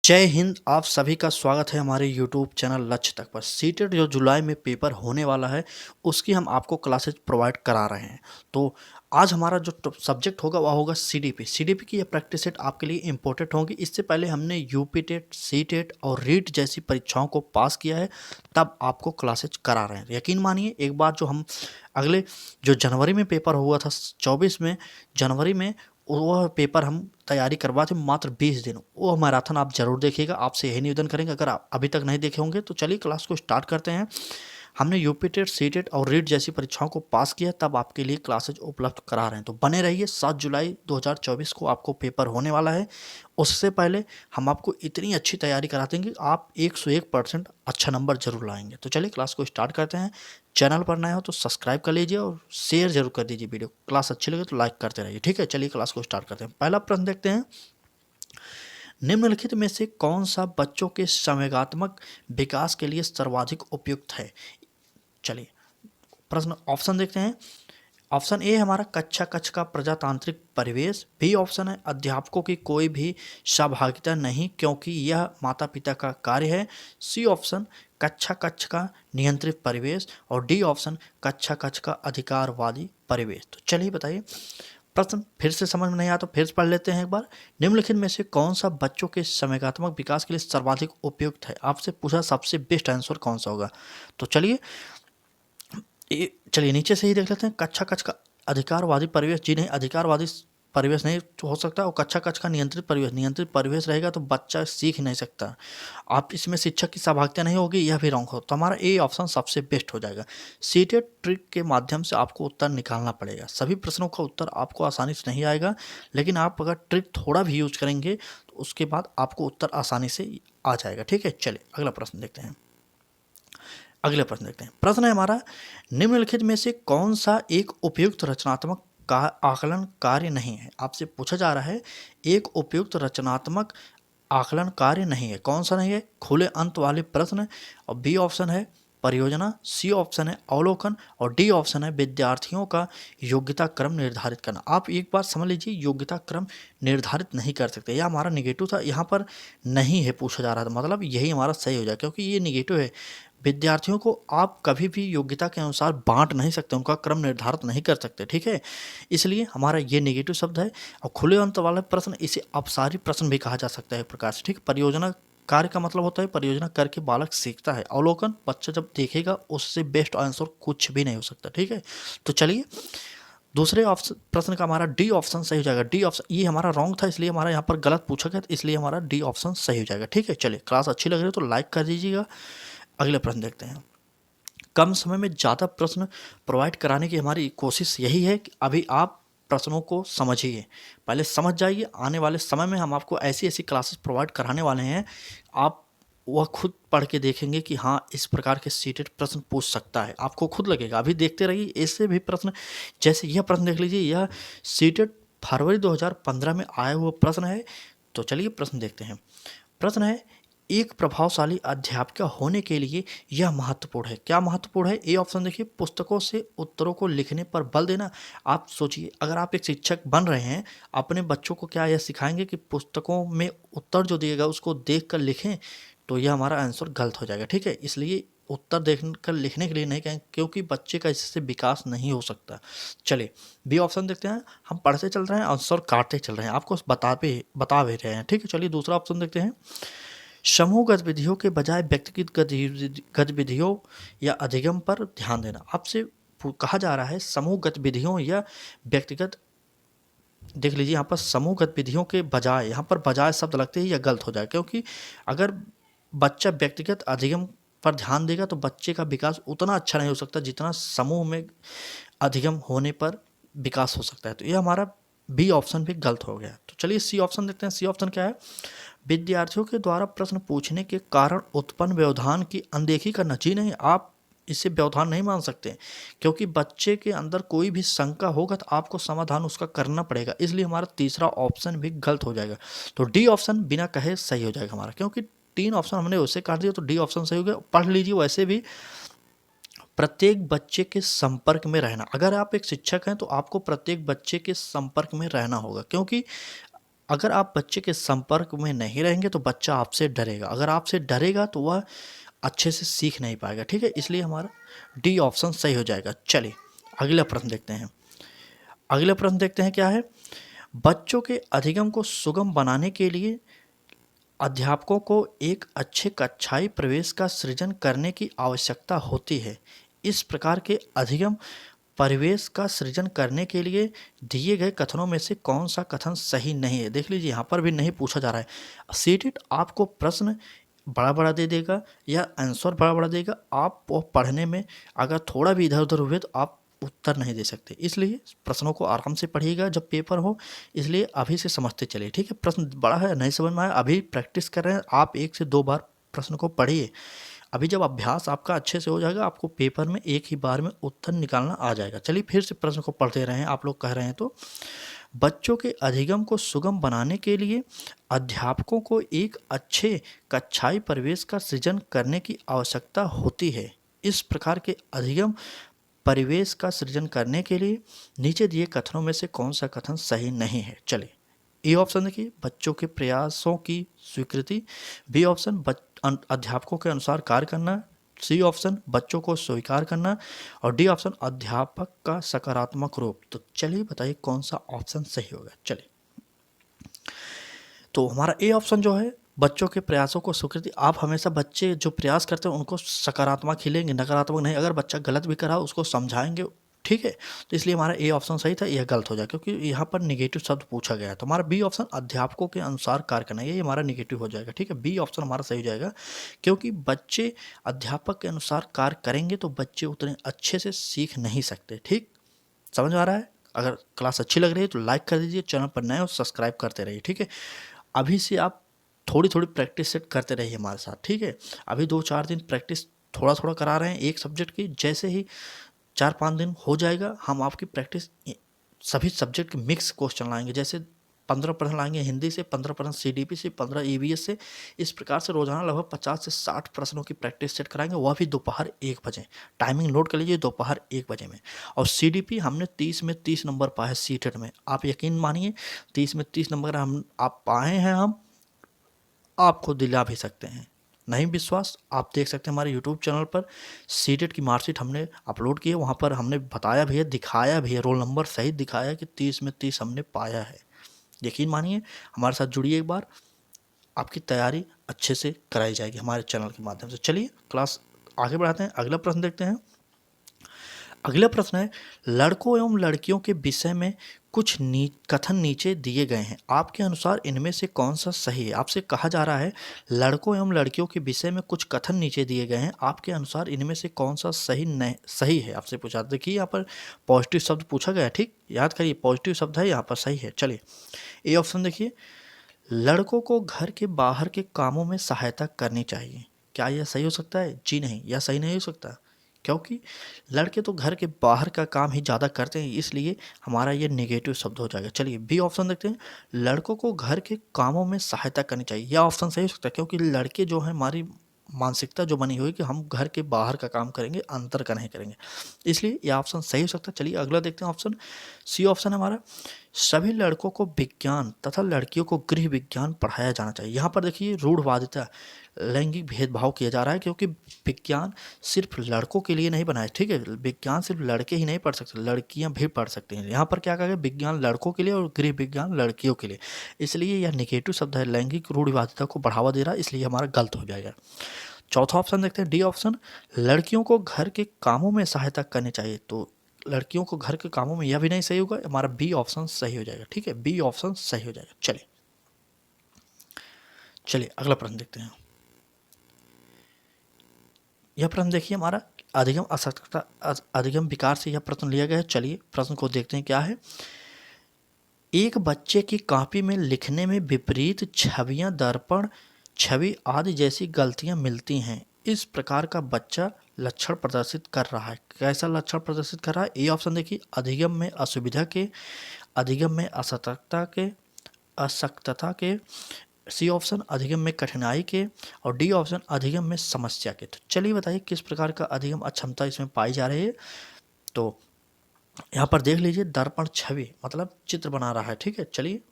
जय हिंद। आप सभी का स्वागत है हमारे यूट्यूब चैनल लक्ष्य तक पर। सीटेट जो जुलाई में पेपर होने वाला है उसकी हम आपको क्लासेज प्रोवाइड करा रहे हैं। तो आज हमारा जो सब्जेक्ट होगा वह होगा सीडीपी। सीडीपी की ये प्रैक्टिस सेट आपके लिए इंपॉर्टेंट होगी। इससे पहले हमने यूपी टेट, सी टेट और रीट जैसी परीक्षाओं को पास किया है, तब आपको क्लासेज करा रहे हैं। यकीन मानिए, एक बार जो हम अगले जो जनवरी में पेपर हुआ था 24 में जनवरी में, वह पेपर हम तैयारी करवाते मात्र 20 दिन। वो मैराथन आप जरूर देखिएगा। आपसे यही निवेदन करेंगे, अगर आप अभी तक नहीं देखे होंगे तो चलिए क्लास को स्टार्ट करते हैं। हमने यूपी टेट, सी टेट और रीट जैसी परीक्षाओं को पास किया, तब आपके लिए क्लासेज उपलब्ध करा रहे हैं। तो बने रहिए। 7 जुलाई 2024 को आपको पेपर होने वाला है। उससे पहले हम आपको इतनी अच्छी तैयारी करा देंगे, आप 101% अच्छा नंबर जरूर लाएंगे। तो चलिए क्लास को स्टार्ट करते हैं। चैनल पर नए हो तो सब्सक्राइब कर लीजिए और शेयर जरूर कर दीजिए। वीडियो क्लास अच्छी लगे तो लाइक करते रहिए। ठीक है, चलिए क्लास को स्टार्ट करते हैं। पहला प्रश्न देखते हैं। निम्नलिखित में से कौन सा बच्चों के संवेगात्मक विकास के लिए सर्वाधिक उपयुक्त है? चलिए प्रश्न ऑप्शन देखते हैं। ऑप्शन ए हमारा कक्षा कक्ष का प्रजातांत्रिक परिवेश। बी ऑप्शन है अध्यापकों की कोई भी सहभागिता नहीं क्योंकि यह माता पिता का कार्य है। सी ऑप्शन कक्षा कक्ष का नियंत्रित परिवेश। और डी ऑप्शन कक्षा कक्ष का अधिकारवादी परिवेश। तो चलिए बताइए, प्रश्न फिर से समझ में नहीं आया तो फिर से पढ़ लेते हैं एक बार। निम्नलिखित में से कौन सा बच्चों के संवेगात्मक विकास के लिए सर्वाधिक उपयुक्त है? आपसे पूछा सबसे बेस्ट आंसर कौन सा होगा। तो चलिए नीचे से ही देख लेते हैं। कक्षा कक्ष का अधिकारवादी परिवेश, जी नहीं, अधिकारवादी परिवेश नहीं हो सकता। और कक्षा कक्ष का नियंत्रित परिवेश, नियंत्रित परिवेश रहेगा तो बच्चा सीख नहीं सकता। आप इसमें शिक्षक की सहभागिता नहीं होगी, यह भी रॉन्ग हो। तो हमारा ए ऑप्शन सबसे बेस्ट हो जाएगा। सीटेड ट्रिक के माध्यम से आपको उत्तर निकालना पड़ेगा। सभी प्रश्नों का उत्तर आपको आसानी से नहीं आएगा, लेकिन आप अगर ट्रिक थोड़ा भी यूज करेंगे तो उसके बाद आपको उत्तर आसानी से आ जाएगा। ठीक है, चलिए अगला प्रश्न देखते हैं। अगले प्रश्न देखते हैं। प्रश्न है हमारा, निम्नलिखित में से कौन सा एक उपयुक्त रचनात्मक का आकलन कार्य नहीं है? आपसे पूछा जा रहा है एक उपयुक्त रचनात्मक आकलन कार्य नहीं है, कौन सा नहीं है? खुले अंत वाले प्रश्न। और बी ऑप्शन है परियोजना, सी ऑप्शन है अवलोकन और डी ऑप्शन है विद्यार्थियों का योग्यता क्रम निर्धारित करना। आप एक बार समझ लीजिए, योग्यता क्रम निर्धारित नहीं कर सकते, यह हमारा निगेटिव था। यहाँ पर नहीं है पूछा जा रहा था, मतलब यही हमारा सही हो जाए, क्योंकि ये निगेटिव है। विद्यार्थियों को आप कभी भी योग्यता के अनुसार बांट नहीं सकते, उनका क्रम निर्धारित नहीं कर सकते। ठीक है, इसलिए हमारा ये नेगेटिव शब्द है। और खुले अंत वाला प्रश्न, इसे अपसारी प्रश्न भी कहा जा सकता है एक प्रकार से। ठीक, परियोजना कार्य का मतलब होता है परियोजना करके बालक सीखता है। अवलोकन बच्चा जब देखेगा, उससे बेस्ट आंसर कुछ भी नहीं हो सकता। ठीक है, तो चलिए दूसरे ऑप्शन प्रश्न का हमारा डी ऑप्शन सही हो जाएगा। डी ऑप्शन, ये हमारा रॉन्ग था इसलिए हमारा यहाँ पर गलत पूछा गया, इसलिए हमारा डी ऑप्शन सही हो जाएगा। ठीक है, चलिए क्लास अच्छी लग रही है तो लाइक कर दीजिएगा। अगले प्रश्न देखते हैं। कम समय में ज़्यादा प्रश्न प्रोवाइड कराने की हमारी कोशिश यही है कि अभी आप प्रश्नों को समझिए, पहले समझ जाइए। आने वाले समय में हम आपको ऐसी ऐसी क्लासेस प्रोवाइड कराने वाले हैं, आप वह खुद पढ़ के देखेंगे कि हाँ इस प्रकार के सीटेड प्रश्न पूछ सकता है, आपको खुद लगेगा। अभी देखते रहिए ऐसे भी प्रश्न, जैसे यह प्रश्न देख लीजिए, यह सीटेड फरवरी 2015 में आया हुआ प्रश्न है। तो चलिए प्रश्न देखते हैं। प्रश्न है, एक प्रभावशाली अध्यापिका होने के लिए यह महत्वपूर्ण है। क्या महत्वपूर्ण है? ए ऑप्शन देखिए, पुस्तकों से उत्तरों को लिखने पर बल देना। आप सोचिए, अगर आप एक शिक्षक बन रहे हैं, अपने बच्चों को क्या यह सिखाएंगे कि पुस्तकों में उत्तर जो दिएगा उसको देख कर लिखें? तो यह हमारा आंसर गलत हो जाएगा। ठीक है, इसलिए उत्तर देख कर लिखने के लिए नहीं कहें, क्योंकि बच्चे का इससे विकास नहीं हो सकता। चलिए बी ऑप्शन देखते हैं। हम पढ़ते चल रहे हैं, आंसर काटते चल रहे हैं, आपको बता भी रहे हैं। ठीक है, चलिए दूसरा ऑप्शन देखते हैं। समूह गतिविधियों के बजाय व्यक्तिगत गतिविधियों या अधिगम पर ध्यान देना। आपसे कहा जा रहा है समूह गतिविधियों या व्यक्तिगत, देख लीजिए यहाँ पर समूह गतिविधियों के बजाय, यहाँ पर बजाय शब्द लगते ही यह गलत हो जाए, क्योंकि अगर बच्चा व्यक्तिगत अधिगम पर ध्यान देगा तो बच्चे का विकास उतना अच्छा नहीं हो सकता जितना समूह में अधिगम होने पर विकास हो सकता है। तो यह हमारा बी ऑप्शन भी गलत हो गया। तो चलिए सी ऑप्शन देखते हैं। सी ऑप्शन क्या है? विद्यार्थियों के द्वारा प्रश्न पूछने के कारण उत्पन्न व्यवधान की अनदेखी करना। जी नहीं, आप इसे व्यवधान नहीं मान सकते, क्योंकि बच्चे के अंदर कोई भी शंका होगा तो आपको समाधान उसका करना पड़ेगा, इसलिए हमारा तीसरा ऑप्शन भी गलत हो जाएगा। तो डी ऑप्शन बिना कहे सही हो जाएगा हमारा, क्योंकि 3 ऑप्शन हमने वैसे काट दिया तो डी ऑप्शन सही हो गया। पढ़ लीजिए। वैसे भी प्रत्येक बच्चे के संपर्क में रहना, अगर आप एक शिक्षक हैं तो आपको प्रत्येक बच्चे के संपर्क में रहना होगा, क्योंकि अगर आप बच्चे के संपर्क में नहीं रहेंगे तो बच्चा आपसे डरेगा, अगर आपसे डरेगा तो वह अच्छे से सीख नहीं पाएगा। ठीक है, इसलिए हमारा डी ऑप्शन सही हो जाएगा। चलिए अगला प्रश्न देखते हैं। अगला प्रश्न देखते हैं क्या है। बच्चों के अधिगम को सुगम बनाने के लिए अध्यापकों को एक अच्छे कक्षाई परिवेश का सृजन करने की आवश्यकता होती है। इस प्रकार के अधिगम परिवेश का सृजन करने के लिए दिए गए कथनों में से कौन सा कथन सही नहीं है। देख लीजिए, यहाँ पर भी नहीं पूछा जा रहा है। सीटेट आपको प्रश्न बड़ा बड़ा दे देगा या आंसर बड़ा बड़ा देगा, आप वो पढ़ने में अगर थोड़ा भी इधर उधर हुए तो आप उत्तर नहीं दे सकते। इसलिए प्रश्नों को आराम से पढ़िएगा जब पेपर हो, इसलिए अभी से समझते चलिए। ठीक है, प्रश्न बड़ा है, नहीं समझ में आया, अभी प्रैक्टिस कर रहे हैं आप, 1 से 2 बार प्रश्न को पढ़िए। अभी जब अभ्यास आपका अच्छे से हो जाएगा, आपको पेपर में एक ही बार में उत्तर निकालना आ जाएगा। चलिए फिर से प्रश्न को पढ़ते रहें, आप लोग कह रहे हैं तो। बच्चों के अधिगम को सुगम बनाने के लिए अध्यापकों को एक अच्छे कक्षाई परिवेश का सृजन करने की आवश्यकता होती है। इस प्रकार के अधिगम परिवेश का सृजन करने के लिए नीचे दिए कथनों में से कौन सा कथन सही नहीं है। चलिए ए ऑप्शन देखिए, बच्चों के प्रयासों की स्वीकृति। बी ऑप्शन, अध्यापकों के अनुसार कार्य करना। सी ऑप्शन, बच्चों को स्वीकार करना। और डी ऑप्शन, अध्यापक का सकारात्मक रूप। तो चलिए बताइए कौन सा ऑप्शन सही होगा। चलिए, तो हमारा ए ऑप्शन जो है, बच्चों के प्रयासों को स्वीकृति। आप हमेशा बच्चे जो प्रयास करते हैं उनको सकारात्मक ही लेंगे, नकारात्मक नहीं। अगर बच्चा गलत भी करा उसको समझाएंगे, ठीक है। तो इसलिए हमारा ए ऑप्शन सही था, यह गलत हो जाए क्योंकि यहाँ पर निगेटिव शब्द पूछा गया है। तो हमारा बी ऑप्शन, अध्यापकों के अनुसार कार्य करना, ये हमारा निगेटिव हो जाएगा। ठीक है, बी ऑप्शन हमारा सही हो जाएगा क्योंकि बच्चे अध्यापक के अनुसार कार्य करेंगे तो बच्चे उतने अच्छे से सीख नहीं सकते। ठीक, समझ आ रहा है। अगर क्लास अच्छी लग रही है तो लाइक कर दीजिए, चैनल पर नए हो सब्सक्राइब करते रहिए। ठीक है, अभी से आप थोड़ी थोड़ी प्रैक्टिस सेट करते रहिए हमारे साथ। ठीक है, अभी 2-4 दिन प्रैक्टिस थोड़ा थोड़ा करा रहे हैं एक सब्जेक्ट की। जैसे ही 4-5 दिन हो जाएगा, हम आपकी प्रैक्टिस सभी सब्जेक्ट के मिक्स क्वेश्चन लाएंगे। जैसे 15% लाएंगे हिंदी से, 15% CDP से, 15 EVS से। इस प्रकार से रोजाना लगभग 50 से 60 प्रश्नों की प्रैक्टिस सेट कराएंगे, वह भी दोपहर 1 बजे। टाइमिंग नोट कर लीजिए, दोपहर 1 बजे में। और CDP हमने 30 में 30 नंबर पाए सीटेट में। आप यकीन मानिए, 30 में 30 नंबर आप पाए हैं, हम आपको दिला भी सकते हैं। नहीं विश्वास, आप देख सकते हैं हमारे YouTube चैनल पर सीटेट की मार्कशीट हमने अपलोड की है। वहाँ पर हमने बताया भी है, दिखाया भी है, रोल नंबर सहित दिखाया है कि 30 में 30 हमने पाया है। यकीन मानिए, हमारे साथ जुड़िए एक बार, आपकी तैयारी अच्छे से कराई जाएगी हमारे चैनल के माध्यम से। चलिए क्लास आगे बढ़ाते हैं, अगला प्रश्न देखते हैं। अगला प्रश्न है, लड़कों एवं लड़कियों के विषय में कुछ कथन नीचे दिए गए हैं, आपके अनुसार इनमें से कौन सा सही है। आपसे कहा जा रहा है, लड़कों एवं लड़कियों के विषय में कुछ कथन नीचे दिए गए हैं, आपके अनुसार इनमें से कौन सा सही है। आपसे पूछा, देखिए यहाँ पर पॉजिटिव शब्द पूछा गया है। ठीक, याद करिए पॉजिटिव शब्द है यहाँ पर, सही है। चलिए ए ऑप्शन देखिए, लड़कों को घर के बाहर के कामों में सहायता करनी चाहिए। क्या यह सही हो सकता है? जी नहीं, यह सही नहीं हो सकता क्योंकि लड़के तो घर के बाहर का काम ही ज़्यादा करते हैं, इसलिए हमारा ये नेगेटिव शब्द हो जाएगा। चलिए बी ऑप्शन देखते हैं, लड़कों को घर के कामों में सहायता करनी चाहिए। यह ऑप्शन सही हो सकता है क्योंकि लड़के जो है, हमारी मानसिकता जो बनी हुई कि हम घर के बाहर का काम करेंगे, अंतर का नहीं करेंगे, इसलिए यह ऑप्शन सही हो सकता है। चलिए अगला देखते हैं, ऑप्शन सी ऑप्शन है हमारा, सभी लड़कों को विज्ञान तथा लड़कियों को गृह विज्ञान पढ़ाया जाना चाहिए। यहाँ पर देखिए रूढ़वादिता, लैंगिक भेदभाव किया जा रहा है क्योंकि विज्ञान सिर्फ लड़कों के लिए नहीं बना है। ठीक है, विज्ञान सिर्फ लड़के ही नहीं पढ़ सकते, लड़कियां भी पढ़ सकती हैं। यहाँ पर क्या कहा गया, विज्ञान लड़कों के लिए और गृह विज्ञान लड़कियों के लिए, इसलिए यह निगेटिव शब्द है, लैंगिक रूढ़वादिता को बढ़ावा दे रहा है, इसलिए हमारा गलत हो जाएगा। चौथा ऑप्शन देखते हैं, डी ऑप्शन, लड़कियों को घर के कामों में सहायता करनी चाहिए। तो लड़कियों को घर के कामों में, यह भी नहीं सही होगा, हमारा बी ऑप्शन सही हो जाएगा। ठीक है, बी ऑप्शन सही हो जाएगा। चलिए चलिए अगला प्रश्न देखते हैं। यह प्रश्न देखिए हमारा, अधिगम असक्तता अधिगम विकार से यह प्रश्न लिया गया है। चलिए प्रश्न को देखते हैं क्या है। एक बच्चे की कॉपी में लिखने में विपरीत छवियां, दर्पण छवि आदि जैसी गलतियां मिलती हैं। इस प्रकार का बच्चा लक्षण प्रदर्शित कर रहा है। कैसा लक्षण प्रदर्शित कर रहा है? ए ऑप्शन देखिए, अधिगम में असुविधा के, अधिगम में असक्तता के, सी ऑप्शन अधिगम में कठिनाई के, और डी ऑप्शन अधिगम में समस्या के। तो चलिए बताइए किस प्रकार का अधिगम अक्षमता इसमें पाई जा रही है। तो यहाँ पर देख लीजिए, दर्पण छवि मतलब चित्र बना रहा है। ठीक है, चलिए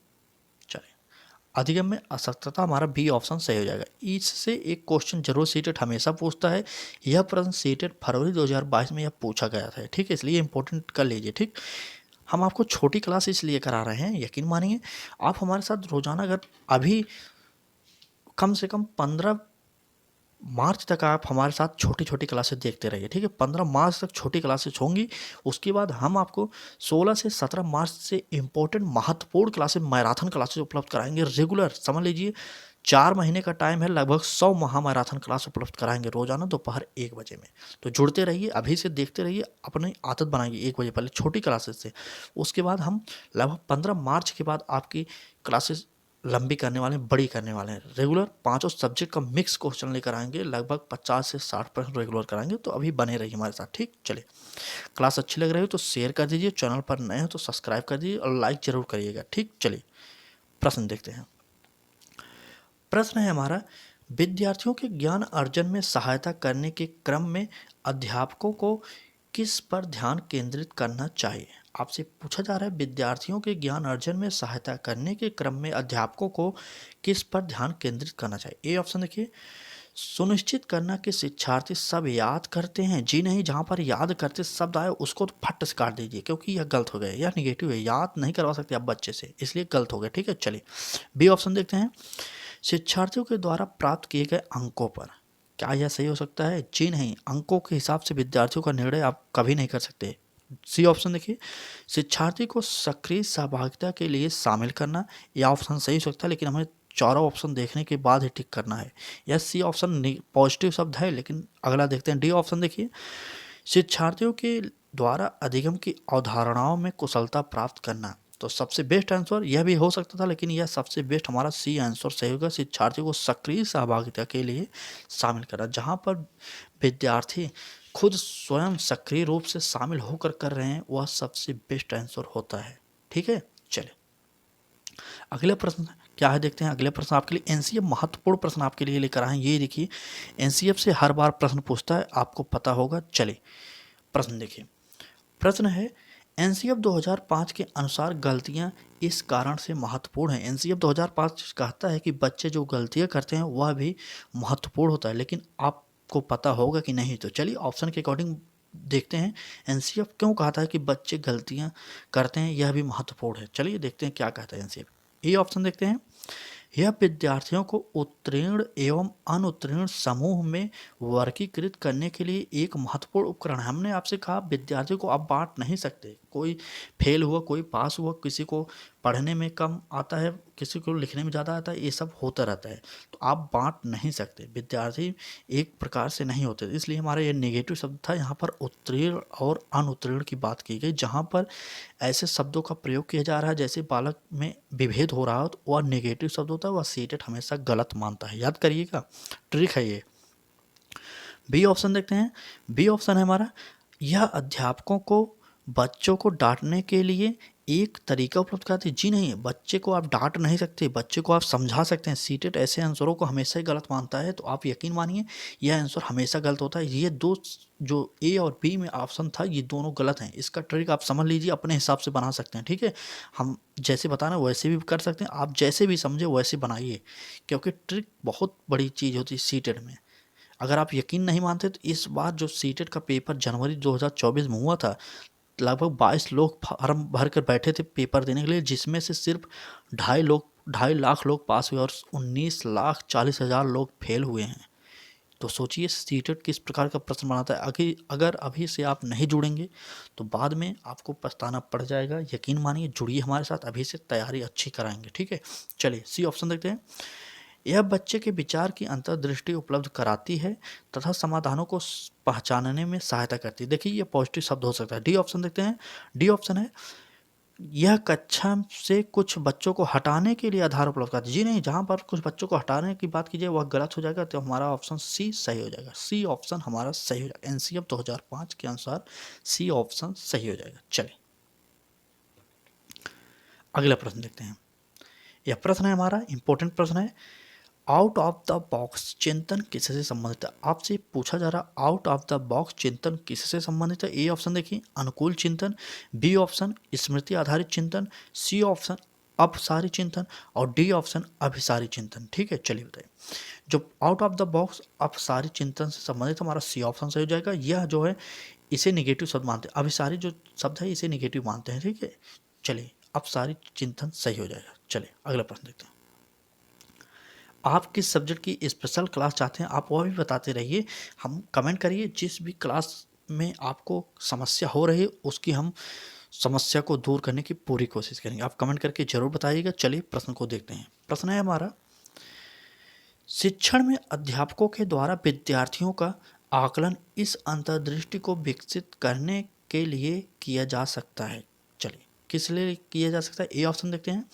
अधिगम में असक्तता हमारा बी ऑप्शन सही हो जाएगा। इससे एक क्वेश्चन जरूर सीटेट हमेशा पूछता है, यह प्रश्न सीटेट फरवरी 2022 में यह पूछा गया था, ठीक है, इसलिए इंपॉर्टेंट कर लीजिए। ठीक, हम आपको छोटी क्लास इसलिए करा रहे हैं, यकीन मानिए आप हमारे साथ रोजाना अगर अभी कम से कम 15 मार्च तक आप हमारे साथ छोटी छोटी क्लासेस देखते रहिए, ठीक है। 15 मार्च तक छोटी क्लासेस होंगी, उसके बाद हम आपको 16 से 17 मार्च से इम्पोर्टेंट महत्वपूर्ण क्लासेस, मैराथन क्लासेस उपलब्ध कराएंगे रेगुलर। समझ लीजिए 4 महीने का टाइम है, लगभग 100 मैराथन क्लास उपलब्ध कराएंगे रोजाना दोपहर 1 बजे में। तो जुड़ते रहिए, अभी से देखते रहिए, अपनी आदत बनाइए 1 बजे पहले छोटी क्लासेस से। उसके बाद हम लगभग 15 मार्च के बाद आपकी क्लासेस लंबी करने वाले हैं, बड़ी करने वाले हैं। रेगुलर 5 सब्जेक्ट का मिक्स क्वेश्चन लेकर आएंगे, लगभग 50 से 60% रेगुलर कराएंगे। तो अभी बने रहिए हमारे साथ, ठीक। चलिए, क्लास अच्छी लग रही हो तो शेयर कर दीजिए, चैनल पर नए हो तो सब्सक्राइब कर दीजिए और लाइक जरूर करिएगा, ठीक। चलिए प्रश्न देखते हैं। प्रश्न है हमारा, विद्यार्थियों के ज्ञान अर्जन में सहायता करने के क्रम में अध्यापकों को किस पर ध्यान केंद्रित करना चाहिए। आपसे पूछा जा रहा है, विद्यार्थियों के ज्ञान अर्जन में सहायता करने के क्रम में अध्यापकों को किस पर ध्यान केंद्रित करना चाहिए। ए ऑप्शन देखिए, सुनिश्चित करना कि शिक्षार्थी सब याद करते हैं। जी नहीं, जहाँ पर याद करते शब्द आए उसको तो फट से काट दीजिए, क्योंकि यह गलत हो गया, यह निगेटिव है, याद नहीं करवा सकते आप बच्चे से, इसलिए गलत हो गया, ठीक है। चलिए बी ऑप्शन देखते हैं, शिक्षार्थियों के द्वारा प्राप्त किए गए अंकों पर। क्या यह सही हो सकता है। जी नहीं, अंकों के हिसाब से विद्यार्थियों का निर्णय आप कभी नहीं कर सकते। सी ऑप्शन देखिए, शिक्षार्थी को सक्रिय सहभागिता के लिए शामिल करना। यह ऑप्शन सही हो सकता है, लेकिन हमें चारों ऑप्शन देखने के बाद ही टिक करना है। यह सी ऑप्शन पॉजिटिव शब्द है, लेकिन अगला देखते हैं। डी ऑप्शन देखिए, शिक्षार्थियों के द्वारा अधिगम की अवधारणाओं में कुशलता प्राप्त करना। तो सबसे बेस्ट आंसर यह भी हो सकता था, लेकिन यह सबसे बेस्ट हमारा सी आंसर सही होगा, शिक्षार्थियों को सक्रिय सहभागिता के लिए शामिल करना। जहाँ पर विद्यार्थी खुद स्वयं सक्रिय रूप से शामिल होकर कर रहे हैं, वह सबसे बेस्ट आंसर होता है, ठीक है। चलिए अगला प्रश्न क्या है, देखते हैं। अगले प्रश्न आपके लिए एनसीएफ महत्वपूर्ण प्रश्न आपके लिए लेकर आए हैं। ये देखिए, एनसीएफ से हर बार प्रश्न पूछता है, आपको पता होगा। चलिए प्रश्न देखिए। प्रश्न है, एनसीएफ 2005 के अनुसार गलतियां इस कारण से महत्वपूर्ण हैं। एनसीएफ 2005 कहता है कि बच्चे जो गलतियां करते हैं वह भी महत्वपूर्ण होता है, लेकिन आपको पता होगा कि नहीं। तो चलिए ऑप्शन के अकॉर्डिंग देखते हैं, एनसीएफ क्यों कहता है कि बच्चे गलतियां करते हैं, यह भी महत्वपूर्ण है। चलिए देखते हैं क्या कहता है एनसीएफ। ये ऑप्शन देखते हैं, यह विद्यार्थियों को उत्तीर्ण एवं अनुत्तीर्ण समूह में वर्गीकृत करने के लिए एक महत्वपूर्ण उपकरण है। हमने आपसे कहा विद्यार्थियों को आप बांट नहीं सकते, कोई फेल हुआ, कोई पास हुआ, किसी को पढ़ने में कम आता है, किसी को लिखने में ज़्यादा आता है, ये सब होता रहता है। तो आप बांट नहीं सकते, विद्यार्थी एक प्रकार से नहीं होते। इसलिए हमारा ये नेगेटिव शब्द था, यहाँ पर उत्तीर्ण और अनुत्तीर्ण की बात की गई। जहाँ पर ऐसे शब्दों का प्रयोग किया जा रहा है जैसे बालक में विभेद हो रहा हो, तो वह नेगेटिव शब्द होता है, वह सीटेट हमेशा गलत मानता है, याद करिएगा, ट्रिक है ये। बी ऑप्शन देखते हैं। बी ऑप्शन है हमारा, यह अध्यापकों को बच्चों को डांटने के लिए एक तरीका उपलब्ध कराती है। जी नहीं, बच्चे को आप डांट नहीं सकते, बच्चे को आप समझा सकते हैं। सीटेट ऐसे आंसरों को हमेशा ही गलत मानता है, तो आप यकीन मानिए यह आंसर हमेशा गलत होता है। ये दो जो ए और बी में ऑप्शन था, ये दोनों गलत हैं। इसका ट्रिक आप समझ लीजिए, अपने हिसाब से बना सकते हैं, ठीक है। हम जैसे बताना वैसे भी कर सकते हैं, आप जैसे भी समझे वैसे बनाइए, क्योंकि ट्रिक बहुत बड़ी चीज़ होती है सीटेट में। अगर आप यकीन नहीं मानते तो इस बार जो सीटेट का पेपर जनवरी 2024 में हुआ था, लगभग 22 लोग फॉर्म भर कर बैठे थे पेपर देने के लिए, जिसमें से सिर्फ 2.5 लाख लोग पास हुए और 19,40,000 लोग फेल हुए हैं। तो सोचिए सीटेट किस प्रकार का प्रश्न बनाता है। अगर अभी से आप नहीं जुड़ेंगे तो बाद में आपको पछताना पड़ जाएगा। यकीन मानिए, जुड़िए हमारे साथ, अभी से तैयारी अच्छी कराएंगे, ठीक है। चलिए सी ऑप्शन देखते हैं, यह बच्चे के विचार की अंतर्दृष्टि उपलब्ध कराती है तथा समाधानों को पहचानने में सहायता करती है। देखिए ये पॉजिटिव शब्द हो सकता है। डी ऑप्शन देखते हैं। डी ऑप्शन है, यह कक्षा से कुछ बच्चों को हटाने के लिए आधार उपलब्ध कराती है। जी नहीं, जहाँ पर कुछ बच्चों को हटाने की बात कीजिए वह गलत हो जाएगा, तो हमारा ऑप्शन सी सही हो जाएगा। सी ऑप्शन हमारा सही हो जाएगा, एनसीएफ 2005 के अनुसार सी ऑप्शन सही हो जाएगा। चलिए अगला प्रश्न देखते हैं। यह प्रश्न है हमारा इंपॉर्टेंट प्रश्न है, आउट ऑफ द बॉक्स चिंतन किससे संबंधित है। आपसे पूछा जा रहा आउट ऑफ द बॉक्स चिंतन किससे संबंधित है। ए ऑप्शन देखिए अनुकूल चिंतन, बी ऑप्शन स्मृति आधारित चिंतन, सी ऑप्शन अपसारी चिंतन, और डी ऑप्शन अभिसारी चिंतन। ठीक है, चलिए बताइए जो आउट ऑफ द बॉक्स अपसारी चिंतन से संबंधित हमारा सी ऑप्शन सही हो जाएगा। यह जो है इसे निगेटिव शब्द मानते हैं, अभिसारी जो शब्द है इसे निगेटिव मानते हैं। ठीक है, चलिए अपसारी चिंतन सही हो जाएगा। चलिए अगला प्रश्न देखते हैं। आप किस सब्जेक्ट की स्पेशल क्लास चाहते हैं, आप वह भी बताते रहिए, हम कमेंट करिए। जिस भी क्लास में आपको समस्या हो रही है उसकी हम समस्या को दूर करने की पूरी कोशिश करेंगे। आप कमेंट करके जरूर बताइएगा। चलिए प्रश्न को देखते हैं। प्रश्न है हमारा, शिक्षण में अध्यापकों के द्वारा विद्यार्थियों का आकलन इस अंतर्दृष्टि को विकसित करने के लिए किया जा सकता है। चलिए किस लिए किया जा सकता है, ए ऑप्शन देखते हैं।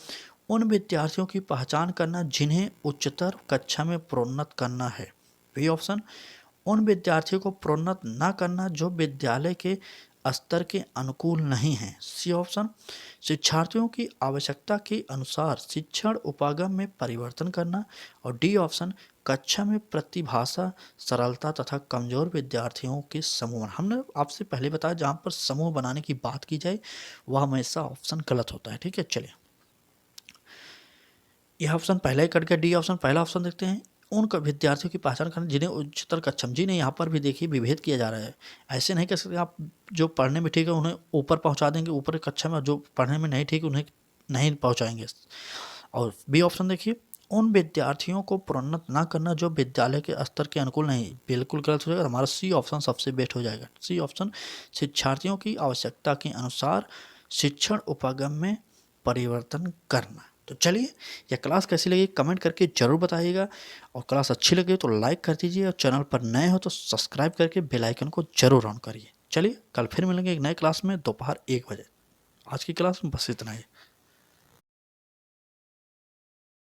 उन विद्यार्थियों की पहचान करना जिन्हें उच्चतर कक्षा में प्रोन्नत करना है। बी ऑप्शन, उन विद्यार्थियों को प्रोन्नत न करना जो विद्यालय के स्तर के अनुकूल नहीं हैं। सी ऑप्शन, शिक्षार्थियों की आवश्यकता के अनुसार शिक्षण उपागम में परिवर्तन करना। और डी ऑप्शन, कक्षा में प्रतिभाषा सरलता तथा कमजोर विद्यार्थियों के समूह। हमने आपसे पहले बताया जहाँ पर समूह बनाने की बात की जाए वह हमेशा ऑप्शन गलत होता है। ठीक है, चलिए यह ऑप्शन पहला ही कट गया। डी ऑप्शन, पहला ऑप्शन देखते हैं। उन विद्यार्थियों की पहचान करना जिन्हें उच्चतर कक्षा, जी नहीं, यहाँ पर भी देखिए विभेद किया जा रहा है। ऐसे नहीं कह सकते आप जो पढ़ने में ठीक है उन्हें ऊपर पहुँचा देंगे ऊपर कक्षा में, जो पढ़ने में नहीं ठीक उन्हें नहीं पहुँचाएंगे। और बी ऑप्शन देखिए, उन विद्यार्थियों को प्रोन्नत ना करना जो विद्यालय के स्तर के अनुकूल नहीं, बिल्कुल गलत हो जाएगा। हमारा सी ऑप्शन सबसे बेस्ट हो जाएगा। सी ऑप्शन, शिक्षार्थियों की आवश्यकता के अनुसार शिक्षण उपागम में परिवर्तन करना। तो चलिए यह क्लास कैसी लगी कमेंट करके ज़रूर बताइएगा, और क्लास अच्छी लगे तो लाइक कर दीजिए, और चैनल पर नए हो तो सब्सक्राइब करके बेल आइकन को जरूर ऑन करिए। चलिए कल फिर मिलेंगे एक नए क्लास में दोपहर 1 बजे। आज की क्लास में बस इतना ही।